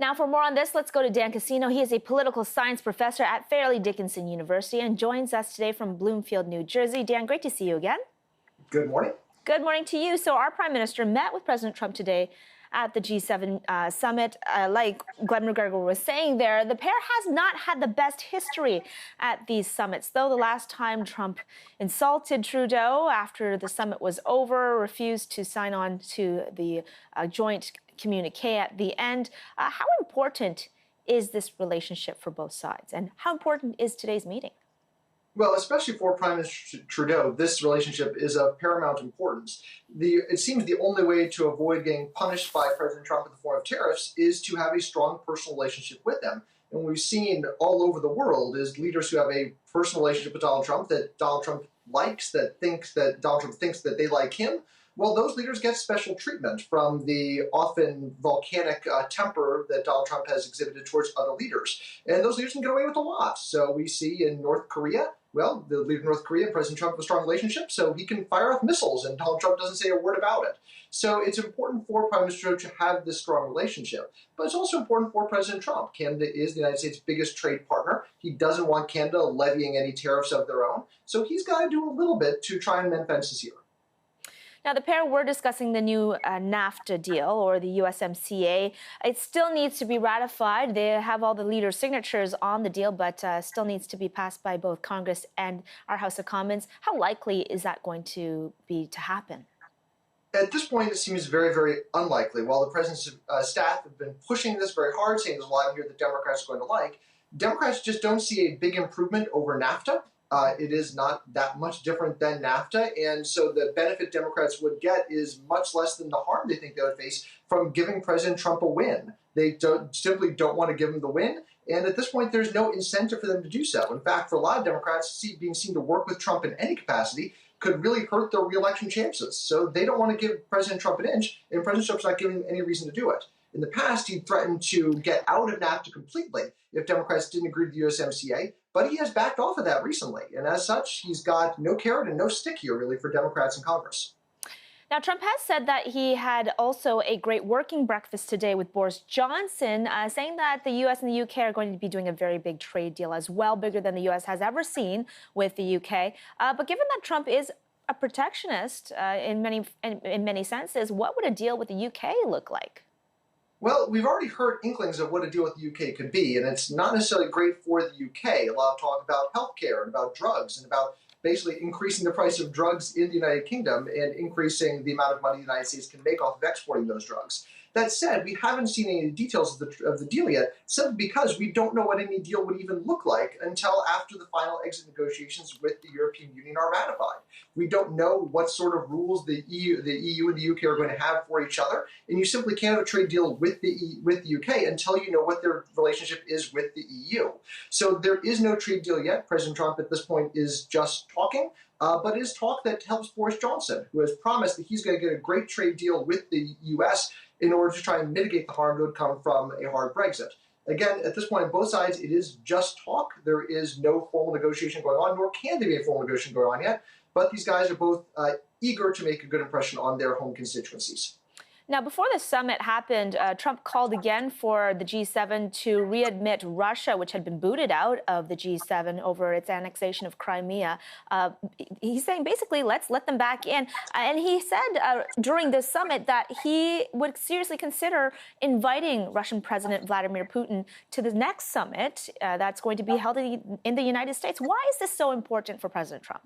Now, for more on this, let's go to Dan Cassino. He is a political science professor at Fairleigh Dickinson University and joins us today from Bloomfield, New Jersey. Dan, great to see you again. Good morning. Good morning to you. So our prime minister met with President Trump today at the G7 summit. Like Glenn McGregor was saying there, the pair has not had the best history at these summits, though the last time Trump insulted Trudeau after the summit was over, refused to sign on to the joint communique at the end. How important is this relationship for both sides, and how important is today's meeting? Well, especially for Prime Minister Trudeau, this relationship is of paramount importance. It seems the only way to avoid getting punished by President Trump in the form of tariffs is to have a strong personal relationship with them. And what we've seen all over the world is leaders who have a personal relationship with Donald Trump that Donald Trump likes, that Donald Trump thinks that they like him. Well, those leaders get special treatment from the often volcanic temper that Donald Trump has exhibited towards other leaders. And those leaders can get away with a lot. So we see in North Korea, well, the leader of North Korea and President Trump have a strong relationship, so he can fire off missiles, and Donald Trump doesn't say a word about it. So it's important for Prime Minister Trudeau to have this strong relationship. But it's also important for President Trump. Canada is the United States' biggest trade partner. He doesn't want Canada levying any tariffs of their own. So he's got to do a little bit to try and mend fences here. Now, the pair were discussing the new NAFTA deal, or the USMCA. It still needs to be ratified. They have all the leaders' signatures on the deal, but still needs to be passed by both Congress and our House of Commons. How likely is that going to be to happen? At this point, it seems very, very unlikely. While the president's staff have been pushing this very hard, saying there's a lot here that Democrats are going to like, Democrats just don't see a big improvement over NAFTA. It is not that much different than NAFTA, and so the benefit Democrats would get is much less than the harm they think they would face from giving President Trump a win. They simply don't want to give him the win, and at this point, there's no incentive for them to do so. In fact, for a lot of Democrats, being seen to work with Trump in any capacity could really hurt their re-election chances. So they don't want to give President Trump an inch, and President Trump's not giving them any reason to do it. In the past, he threatened to get out of NAFTA completely if Democrats didn't agree to the USMCA, but he has backed off of that recently. And as such, he's got no carrot and no stick here, really, for Democrats in Congress. Now, Trump has said that he had also a great working breakfast today with Boris Johnson, saying that the U.S. and the U.K. are going to be doing a very big trade deal as well, bigger than the U.S. has ever seen with the U.K. But given that Trump is a protectionist in many senses, what would a deal with the U.K. look like? Well, we've already heard inklings of what a deal with the UK could be, and it's not necessarily great for the UK. A lot of talk about healthcare and about drugs and about basically increasing the price of drugs in the United Kingdom and increasing the amount of money the United States can make off of exporting those drugs. That said, we haven't seen any details of the deal yet, simply because we don't know what any deal would even look like until after the final exit negotiations with the European Union are ratified. We don't know what sort of rules the EU and the UK are going to have for each other, and you simply can't have a trade deal with the UK until you know what their relationship is with the EU. So there is no trade deal yet. President Trump at this point is just talking. But it is talk that helps Boris Johnson, who has promised that he's going to get a great trade deal with the U.S. in order to try and mitigate the harm that would come from a hard Brexit. Again, at this point on both sides, it is just talk. There is no formal negotiation going on, nor can there be a formal negotiation going on yet. But these guys are both eager to make a good impression on their home constituencies. Now, before the summit happened, Trump called again for the G7 to readmit Russia, which had been booted out of the G7 over its annexation of Crimea. He's saying basically, let's let them back in. And he said during this summit that he would seriously consider inviting Russian President Vladimir Putin to the next summit that's going to be held in the United States. Why is this so important for President Trump?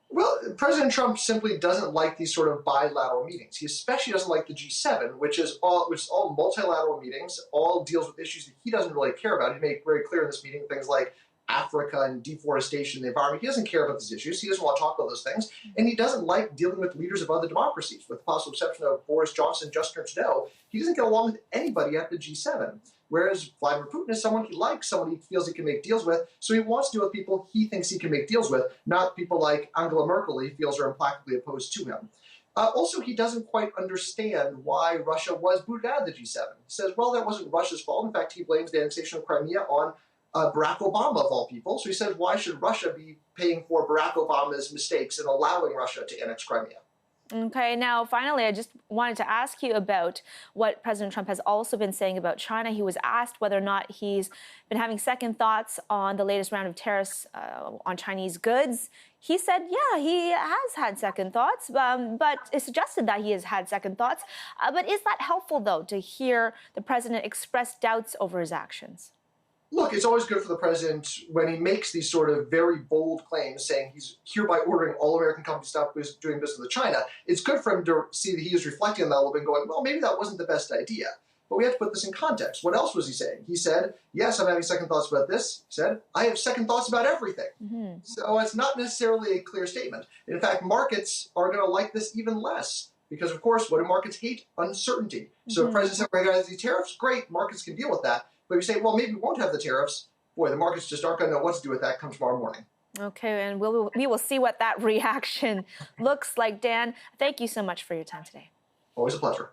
Well, President Trump simply doesn't like these sort of bilateral meetings. He especially doesn't like the G7, which is all multilateral meetings, all deals with issues that he doesn't really care about. He made very clear in this meeting things like Africa and deforestation, the environment. He doesn't care about these issues. He doesn't want to talk about those things. And he doesn't like dealing with leaders of other democracies. With the possible exception of Boris Johnson, Justin Trudeau, he doesn't get along with anybody at the G7. Whereas Vladimir Putin is someone he likes, someone he feels he can make deals with. So he wants to deal with people he thinks he can make deals with, not people like Angela Merkel he feels are implacably opposed to him. Also, he doesn't quite understand why Russia was booted out of the G7. He says, well, that wasn't Russia's fault. In fact, he blames the annexation of Crimea on Barack Obama, of all people. So he says, why should Russia be paying for Barack Obama's mistakes and allowing Russia to annex Crimea? Okay, now finally, I just wanted to ask you about what President Trump has also been saying about China. He was asked whether or not he's been having second thoughts on the latest round of tariffs on Chinese goods. He said, yeah, he has had second thoughts, but it suggested that he has had second thoughts. But is that helpful, though, to hear the president express doubts over his actions? Look, it's always good for the president when he makes these sort of very bold claims saying he's hereby ordering all American companies to stop doing business with China. It's good for him to see that he is reflecting on that a little bit and going, well, maybe that wasn't the best idea. But we have to put this in context. What else was he saying? He said, yes, I'm having second thoughts about this. He said, I have second thoughts about everything. Mm-hmm. So it's not necessarily a clear statement. In fact, markets are going to like this even less. Because, of course, what do markets hate? Uncertainty. So if the president said, we're going to have these tariffs, great, markets can deal with that. But if you say, well, maybe we won't have the tariffs, boy, the markets just aren't going to know what to do with that come tomorrow morning. Okay, and we will see what that reaction looks like. Dan, thank you so much for your time today. Always a pleasure.